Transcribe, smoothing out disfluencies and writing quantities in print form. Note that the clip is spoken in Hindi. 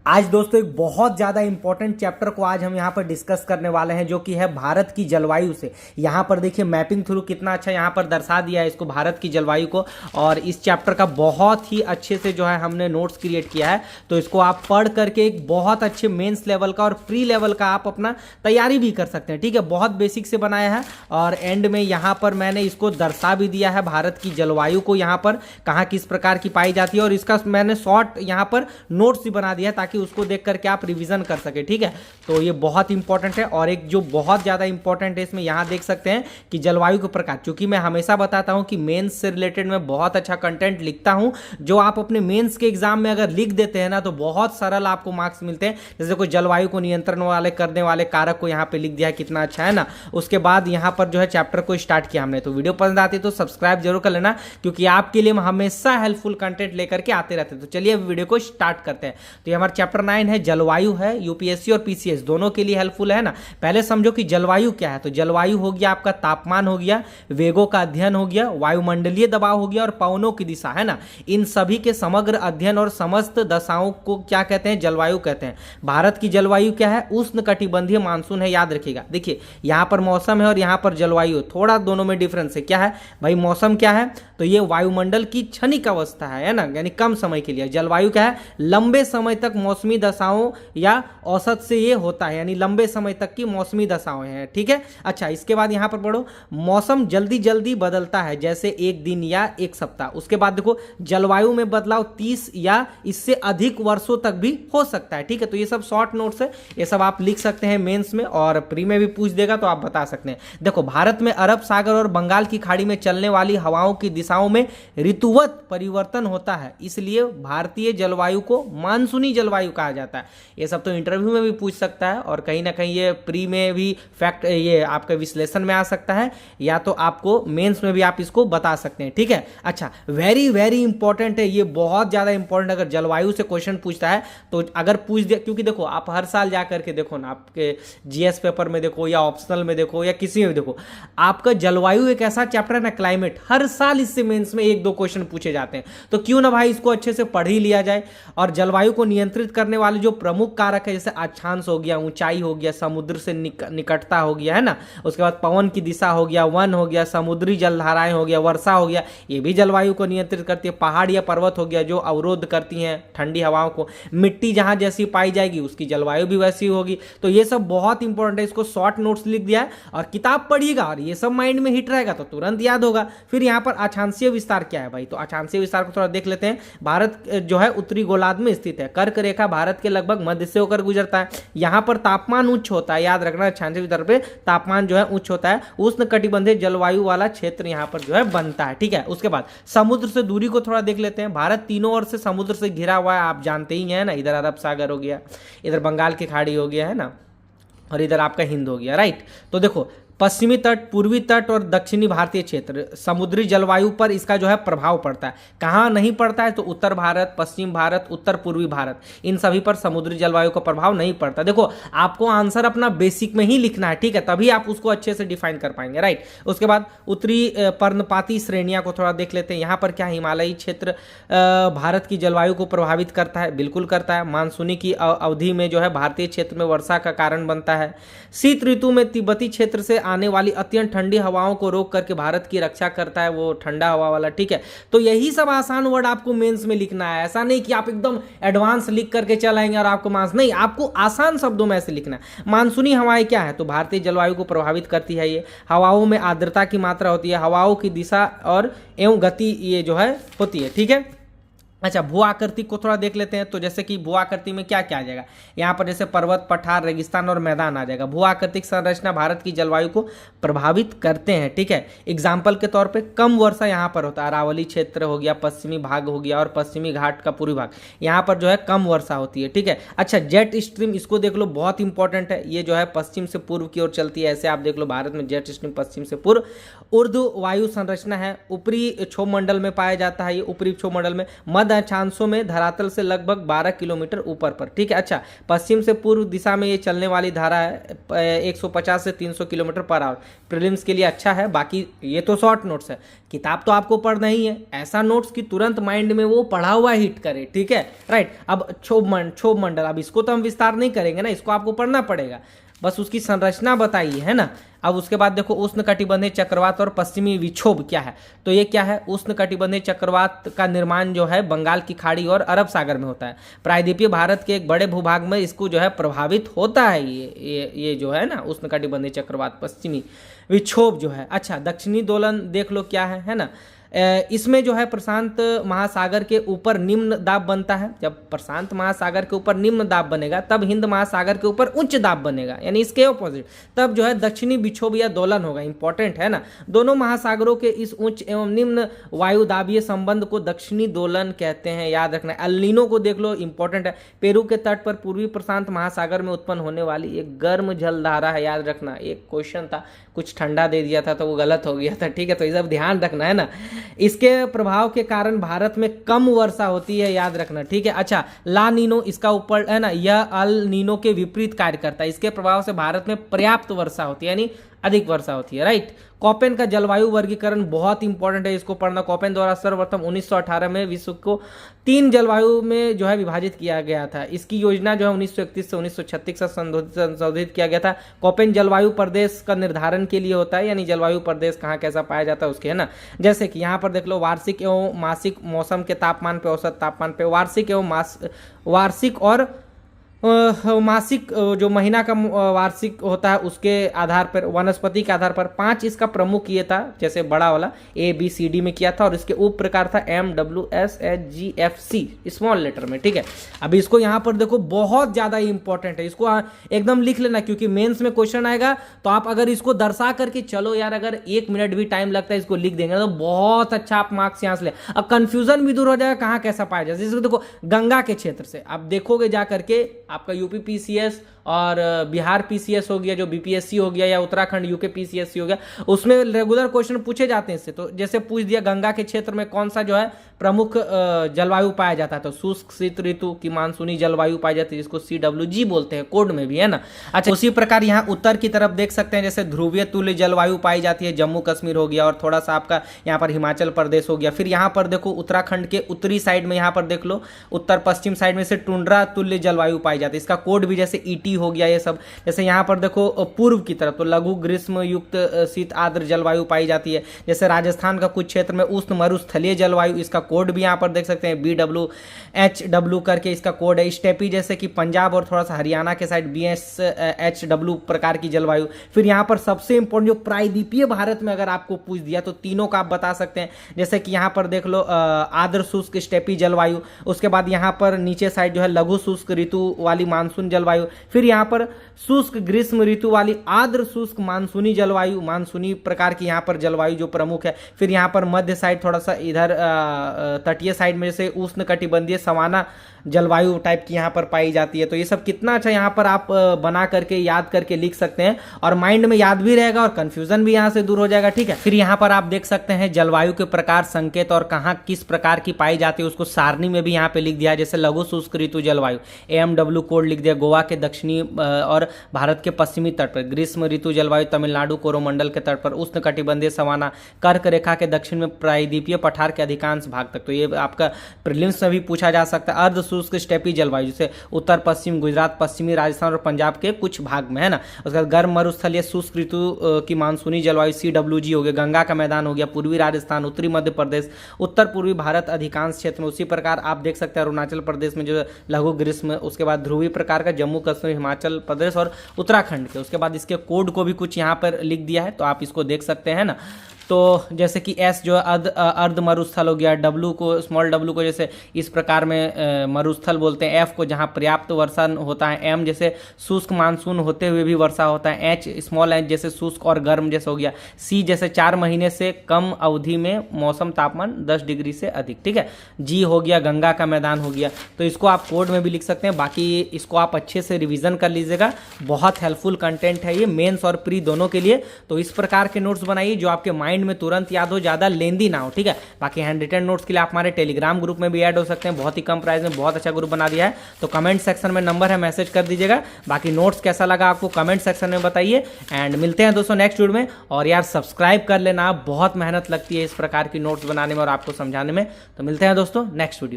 आज दोस्तों एक बहुत ज़्यादा इंपॉर्टेंट चैप्टर को आज हम यहाँ पर डिस्कस करने वाले हैं, जो कि है भारत की जलवायु से। यहाँ पर देखिए मैपिंग थ्रू कितना अच्छा यहाँ पर दर्शा दिया है इसको, भारत की जलवायु को। और इस चैप्टर का बहुत ही अच्छे से जो है हमने नोट्स क्रिएट किया है, तो इसको आप पढ़ करके एक बहुत अच्छे मेंस लेवल का और प्री लेवल का आप अपना तैयारी भी कर सकते हैं। ठीक है, बहुत बेसिक से बनाया है और एंड में यहाँ पर मैंने इसको दर्शा भी दिया है भारत की जलवायु को, यहाँ पर कहाँ किस प्रकार की पाई जाती है, और इसका मैंने शॉर्ट यहाँ पर नोट्स भी बना दिया है ताकि उसको देख करके आप रिवीजन कर सके। ठीक है, तो ये बहुत इंपॉर्टेंट है। और एक जो बहुत ज्यादा इंपॉर्टेंट है इसमें यहाँ देख सकते हैं कि जलवायु के प्रकार, क्योंकि मैं हमेशा बताता हूं कि मेंस से रिलेटेड मैं बहुत अच्छा कंटेंट लिखता हूं, जो आप अपने मेंस के एग्जाम में अगर लिख देते हैं ना तो बहुत सरल आपको मार्क्स मिलते हैं। जैसे कोई जलवायु को नियंत्रण वाले करने वाले कारक को यहाँ पे लिख दिया है, कितना अच्छा है ना। उसके बाद यहाँ पर जो है चैप्टर को स्टार्ट किया हमने। तो वीडियो पसंद आती है तो सब्सक्राइब जरूर कर लेना, क्योंकि आपके लिए हम हमेशा हेल्पफुल कंटेंट लेकर के आते रहते हैं। तो चलिए वीडियो को स्टार्ट करते हैं। तो ये हमारा चैप्टर 9 है, जलवायु है। यूपीएससी और पीसीएस दोनों के लिए हेल्पफुल है ना। पहले समझो कि जलवायु क्या है। तो जलवायु हो गया आपका तापमान हो गया, वेगों का अध्ययन हो गया, वायुमंडलीय दबाव हो गया और पवनों की दिशा, है ना। इन सभी के समग्र अध्ययन और समस्त दशाओं को क्या कहते हैं, जलवायु कहते हैं। भारत की जलवायु क्या है, उष्ण कटिबंधीय मानसून है, याद रखिएगा। देखिए यहां पर मौसम है और यहां पर जलवायु, थोड़ा दोनों में डिफरेंस है। क्या है भाई, मौसम क्या है, तो ये वायुमंडल की क्षणिक अवस्था है ना, यानी कम समय के लिए। जलवायु क्या है, लंबे समय तक मौसमी दशाओं या औसत से ये होता है, यानी लंबे समय तक की मौसमी दशाएं हैं। ठीक है, अच्छा इसके बाद यहां पर पढ़ो, मौसम जल्दी जल्दी बदलता है, जैसे एक दिन या एक सप्ताह। उसके बाद देखो जलवायु में बदलाव 30 या इससे अधिक वर्षों तक भी हो सकता है। ठीक है, तो ये सब शॉर्ट नोट्स है, ये सब आप लिख सकते हैं मेंस में, और प्री में भी पूछ देगा तो आप बता सकते हैं। देखो भारत में अरब सागर और बंगाल की खाड़ी में चलने वाली हवाओं की दिशाओं में ऋतुवत परिवर्तन होता है, इसलिए भारतीय जलवायु को मानसूनी जलवायु कहा जाता है। ये सब तो इंटरव्यू में भी पूछ सकता है, और कहीं ना कहीं ये प्री में भी फैक्ट, ये आपके विश्लेषण में आ सकता है, या तो आपको मेंस में भी आप इसको बता सकते हैं। ठीक है, अच्छा वेरी वेरी इंपॉर्टेंट है, ये बहुत ज्यादा इंपॉर्टेंट। अगर जलवायु से क्वेश्चन पूछता है तो अगर पूछ दिया, क्योंकि देखो आप हर साल जा करके देखो ना, आपके जीएस पेपर में देखो या ऑप्शनल में देखो या किसी में भी देखो, आपका जलवायु एक ऐसा चैप्टर है ना, क्लाइमेट, हर साल इससे मेंस में 1-2 क्वेश्चन पूछे जाते हैं। तो क्यों ना भाई इसको अच्छे से पढ़ ही लिया जाए। और जलवायु को नियंत्रित करने वाले जो प्रमुख कारक है, जैसे अक्षांश हो गया, ऊंचाई हो गया, समुद्र से निकटता हो गया, है ना। उसके बाद पवन की दिशा हो गया, वन हो गया, समुद्री जलधाराएं हो गया, वर्षा हो गया, ये भी जलवायु को नियंत्रित करती है। पहाड़ या पर्वत हो गया जो अवरोध करती हैं ठंडी हवाओं को। मिट्टी जहां जैसी पाई जाएगी उसकी जलवायु भी वैसी होगी। तो ये सब बहुत इंपॉर्टेंट है, इसको शॉर्ट नोट्स लिख दिया है, और किताब पढ़िएगा और ये सब माइंड में हिट रहेगा तो तुरंत याद होगा। फिर यहाँ पर अक्षांशीय विस्तार क्या है भाई, तो अक्षांशीय विस्तार को थोड़ा देख लेते हैं। भारत जो है उत्तरी गोलार्ध में स्थित है, कर्क रेखा भारत के लगभग मध्य से होकर गुजरता है। यहाँ पर तापमान उच्च होता है, याद रखना, अक्षांशीय विस्तार पे तापमान जो है उच्च होता है। उष्ण कटिबंधीय जलवायु वाला क्षेत्र यहाँ पर जो है बनता है। ठीक है, उसके बाद समुद्र से दूरी को थोड़ा देख लेते हैं। भारत तीनों ओर से समुद्र से घिरा हुआ है, आप जानते ही हैं ना। इधर अरब सागर हो गया, इधर बंगाल की खाड़ी हो गया, है ना, और इधर आपका हिंद हो गया, राइट। तो देखो पश्चिमी तट, पूर्वी तट और दक्षिणी भारतीय क्षेत्र, समुद्री जलवायु पर इसका जो है प्रभाव पड़ता है। कहाँ नहीं पड़ता है, तो उत्तर भारत, पश्चिम भारत, उत्तर पूर्वी भारत, इन सभी पर समुद्री जलवायु का प्रभाव नहीं पड़ता। देखो आपको आंसर अपना बेसिक में ही लिखना है, ठीक है, तभी आप उसको अच्छे से डिफाइन कर पाएंगे, राइट। उसके बाद उत्तरी पर्णपाती श्रेणियां को थोड़ा देख लेते हैं। यहाँ पर क्या हिमालयी क्षेत्र भारत की जलवायु को प्रभावित करता है, बिल्कुल करता है। मानसूनी की अवधि में जो है भारतीय क्षेत्र में वर्षा का कारण बनता है। शीत ऋतु में तिब्बती क्षेत्र से आने वाली अत्यंत ठंडी हवाओं को रोक करके भारत की रक्षा करता है, वो ठंडा हवा वाला। ठीक है, तो यही सब आसान वर्ड आपको मेंस में लिखना है। ऐसा नहीं कि आप एकदम एडवांस लिख करके चलाएंगे और आपको मार्क्स नहीं, आपको आसान शब्दों में ऐसे लिखना है। मानसूनी हवाएं क्या है, तो भारतीय जलवायु को प्रभावित करती है। ये हवाओं में आर्द्रता की मात्रा होती है, हवाओं की दिशा और एवं गति ये जो है होती है। ठीक है, अच्छा भू आकृति को थोड़ा देख लेते हैं। तो जैसे कि भू आकृति में क्या क्या आ जाएगा, यहाँ पर जैसे पर्वत, पठार, रेगिस्तान और मैदान आ जाएगा। भू आकृतिक संरचना भारत की जलवायु को प्रभावित करते हैं। ठीक है, एग्जाम्पल के तौर पे कम वर्षा यहाँ पर होता है, अरावली क्षेत्र हो गया, पश्चिमी भाग हो गया, और पश्चिमी घाट का पूर्वी भाग, यहाँ पर जो है कम वर्षा होती है। ठीक है, अच्छा जेट स्ट्रीम, इसको देख लो, बहुत इंपॉर्टेंट है। ये जो है पश्चिम से पूर्व की ओर चलती है, ऐसे आप देख लो भारत में जेट स्ट्रीम पश्चिम से पूर्व। ऊर्ध्व वायु संरचना है, ऊपरी क्षोभ मंडल में पाया जाता है, ये ऊपरी क्षोभ मंडल में। मध्य अक्षांशों में धरातल से लगभग 12 किलोमीटर ऊपर पर, ठीक है। अच्छा, पश्चिम से पूर्व दिशा में ये चलने वाली धारा है 150 से 300 किलोमीटर पर आवर। प्रीलिम्स के लिए अच्छा है। बाकी ये तो शॉर्ट नोट्स है, किताब तो आपको पढ़ना ही है, ऐसा नोट्स कि तुरंत माइंड में वो पढ़ा हुआ हिट करे, ठीक है, राइट। अब क्षोभ मंडल, अब इसको तो हम विस्तार नहीं करेंगे ना, इसको आपको पढ़ना पड़ेगा, बस उसकी संरचना बताइए, है ना। अब उसके बाद देखो उष्णकटिबंधीय चक्रवात और पश्चिमी विक्षोभ क्या है, तो ये क्या है, उष्णकटिबंधीय चक्रवात का निर्माण जो है बंगाल की खाड़ी और अरब सागर में होता है। प्रायद्वीपीय भारत के एक बड़े भूभाग में इसको जो है प्रभावित होता है ये जो है ना उष्णकटिबंधीय चक्रवात, पश्चिमी विक्षोभ जो है। अच्छा, दक्षिणी दोलन देख लो क्या है ना। इसमें जो है प्रशांत महासागर के ऊपर निम्न दाब बनता है। जब प्रशांत महासागर के ऊपर निम्न दाब बनेगा तब हिंद महासागर के ऊपर उच्च दाब बनेगा, यानी इसके ऑपोजिट, तब जो है दक्षिणी विक्षोभ या दोलन होगा। इंपॉर्टेंट है ना, दोनों महासागरों के इस उच्च एवं निम्न वायु दाबीय संबंध को दक्षिणी दोलन कहते हैं, याद रखना। एल नीनो को देख लो, इंपॉर्टेंट है, पेरू के तट पर पूर्वी प्रशांत महासागर में उत्पन्न होने वाली एक गर्म जलधारा है, याद रखना। एक क्वेश्चन था, कुछ ठंडा दे दिया था तो वो गलत हो गया था, ठीक है, तो ये सब ध्यान रखना है ना। इसके प्रभाव के कारण भारत में कम वर्षा होती है, याद रखना, ठीक है। अच्छा, ला नीनो इसका ऊपर है ना, यह अल नीनो के विपरीत कार्य करता है। इसके प्रभाव से भारत में पर्याप्त वर्षा होती है, यानी अधिक वर्षा होती है, राइट। कोपेन का जलवायु वर्गीकरण बहुत इंपॉर्टेंट है, इसको पढ़ना। कोपेन द्वारा सर्वप्रथम 1918 में विश्व को 3 जलवायु में जो है विभाजित किया गया था। इसकी योजना जो है 1931 से 1936 से संशोधित किया गया था। कोपेन जलवायु प्रदेश का निर्धारण के लिए होता है, यानी जलवायु प्रदेश कहाँ कैसा पाया जाता है उसके, है ना। जैसे कि यहाँ पर देख लो, वार्षिक एवं मासिक मौसम के तापमान पे, औसत तापमान पे, वार्षिक एवं वार्षिक और मासिक जो महीना का वार्षिक होता है उसके आधार पर, वनस्पति के आधार पर 5 इसका प्रमुख ये था, जैसे बड़ा वाला ABCD में किया था, और इसके उप प्रकार था MWSHGFC स्मॉल लेटर में, ठीक है। अभी इसको यहाँ पर देखो, बहुत ज्यादा इंपॉर्टेंट है, इसको एकदम लिख लेना, क्योंकि मेंस में क्वेश्चन आएगा तो आप अगर इसको दर्शा करके चलो यार, अगर 1 मिनट भी टाइम लगता है इसको लिख देंगे तो बहुत अच्छा आप मार्क्स यहाँ से ले। अब कंफ्यूजन भी दूर हो जाएगा, कहाँ कैसा पाया जाए। जैसे देखो गंगा के क्षेत्र से आप देखोगे जा करके, आपका यूपी PCS और बिहार PCS हो गया, जो BPSC हो गया, या उत्तराखंड UK PCSC हो गया, उसमें रेगुलर क्वेश्चन पूछे जाते हैं इससे। तो जैसे पूछ दिया गंगा के क्षेत्र में कौन सा जो है प्रमुख जलवायु पाया जाता है, तो शुष्क शीत ऋतु की मानसूनी जलवायु पाई जाती है, जिसको CWG बोलते हैं कोड में भी, है ना। अच्छा, उसी प्रकार यहाँ उत्तर की तरफ देख सकते हैं, जैसे ध्रुवीय तुल्य जलवायु पाई जाती है, जम्मू कश्मीर हो गया, और थोड़ा सा आपका यहाँ पर हिमाचल प्रदेश हो गया। फिर यहाँ पर देखो उत्तराखंड के उत्तरी साइड में, यहाँ पर देख लो उत्तर पश्चिम साइड में से टुंड्रा तुल्य जलवायु पाई जाती है, इसका कोड भी जैसे ET हो गया, ये सब। जैसे यहाँ पर देखो पूर्व की तरफ तो लघु ग्रीष्म युक्त शीत आर्द्र जलवायु पाई जाती है। जैसे राजस्थान का कुछ क्षेत्र में उष्ण मरुस्थलीय जलवायु, इसका कोड भी यहाँ पर देख सकते हैं, BWHW करके इसका कोड है। स्टेपी जैसे कि पंजाब और थोड़ा सा हरियाणा के साइड BSHW प्रकार की जलवायु। फिर यहाँ पर सबसे इंपॉर्टेंट जो प्रायद्वीपीय भारत में अगर आपको पूछ दिया तो तीनों का आप बता सकते हैं, जैसे कि यहाँ पर देख लो आर्द्र शुष्क स्टेपी जलवायु, उसके बाद यहाँ पर नीचे साइड जो है लघु शुष्क ऋतु वाली मानसून जलवायु, फिर यहाँ पर शुष्क ग्रीष्म ऋतु वाली आर्द्र शुष्क मानसूनी जलवायु, मानसूनी प्रकार की यहाँ पर जलवायु जो प्रमुख है। फिर यहाँ पर मध्य साइड थोड़ा सा इधर तटीय साइड में जैसे उष्ण कटिबंधीय सवाना जलवायु टाइप की यहाँ पर पाई जाती है। तो ये सब कितना अच्छा यहाँ पर आप बना करके याद करके लिख सकते हैं, और माइंड में याद भी रहेगा और कंफ्यूजन भी यहाँ से दूर हो जाएगा, ठीक है। फिर यहाँ पर आप देख सकते हैं जलवायु के प्रकार, संकेत और कहाँ किस प्रकार की पाई जाती है, उसको सारणी में भी यहाँ पे लिख दिया। जैसे लघु शुष्क ऋतु जलवायु AMW कोड लिख दिया, गोवा के दक्षिणी और भारत के पश्चिमी तट पर। ग्रीष्म ऋतु जलवायु तमिलनाडु कोरोमंडल के तट पर, उष्ण कटिबंधीय सवाना कर्क रेखा के दक्षिण में प्रायद्वीपीय पठार के अधिकांश भाग तक। तो ये आपका प्रीलिम्स में भी पूछा जा सकता है। अर्ध शुष्क स्टेपी जलवायु जैसे उत्तर पश्चिम गुजरात, पश्चिमी राजस्थान और पंजाब के कुछ भाग में, है ना। उसके बाद गर्म मरुस्थलीय शुष्क ऋतु की मानसूनी जलवायु CWG हो गया, गंगा का मैदान हो गया, पूर्वी राजस्थान, उत्तरी मध्य प्रदेश, उत्तर पूर्वी भारत अधिकांश क्षेत्र में। उसी प्रकार आप देख सकते हैं अरुणाचल प्रदेश में जो लघु ग्रीष्म, उसके बाद ध्रुवीय प्रकार का जम्मू कश्मीर, हिमाचल प्रदेश और उत्तराखंड के। उसके बाद इसके कोड को भी कुछ यहाँ पर लिख दिया है, तो आप इसको देख सकते हैं ना। तो जैसे कि S जो अर्ध मरुस्थल हो गया, W को, स्मॉल W को जैसे इस प्रकार में मरुस्थल बोलते हैं, F को जहाँ पर्याप्त वर्षा होता है, M जैसे शुष्क मानसून होते हुए भी वर्षा होता है, H स्मॉल H जैसे शुष्क और गर्म जैसे हो गया, C जैसे 4 महीने से कम अवधि में मौसम तापमान 10 डिग्री से अधिक, ठीक है। G हो गया गंगा का मैदान हो गया। तो इसको आप कोड में भी लिख सकते हैं, बाकी इसको आप अच्छे से रिविजन कर लीजिएगा, बहुत हेल्पफुल कंटेंट है ये मेंस और प्री दोनों के लिए। तो इस प्रकार के नोट्स बनाइए जो आपके माइंड माइंड में तुरंत याद हो, ज़्यादा लेंदी ना हो, ठीक है। बाकी हैंड रिटन नोट्स के लिए आप हमारे टेलीग्राम ग्रुप में भी ऐड हो सकते हैं, बहुत ही कम प्राइस में बहुत अच्छा ग्रुप बना दिया है। तो कमेंट सेक्शन में नंबर है, मैसेज कर दीजिएगा। बाकी नोट्स कैसा लगा आपको कमेंट सेक्शन में बताइए। एंड मिलते हैं दोस्तों नेक्स्ट वीडियो में। और यार सब्सक्राइब कर लेना, बहुत मेहनत लगती है इस प्रकार की नोट्स बनाने में और आपको समझाने में। तो मिलते हैं दोस्तों नेक्स्ट वीडियो।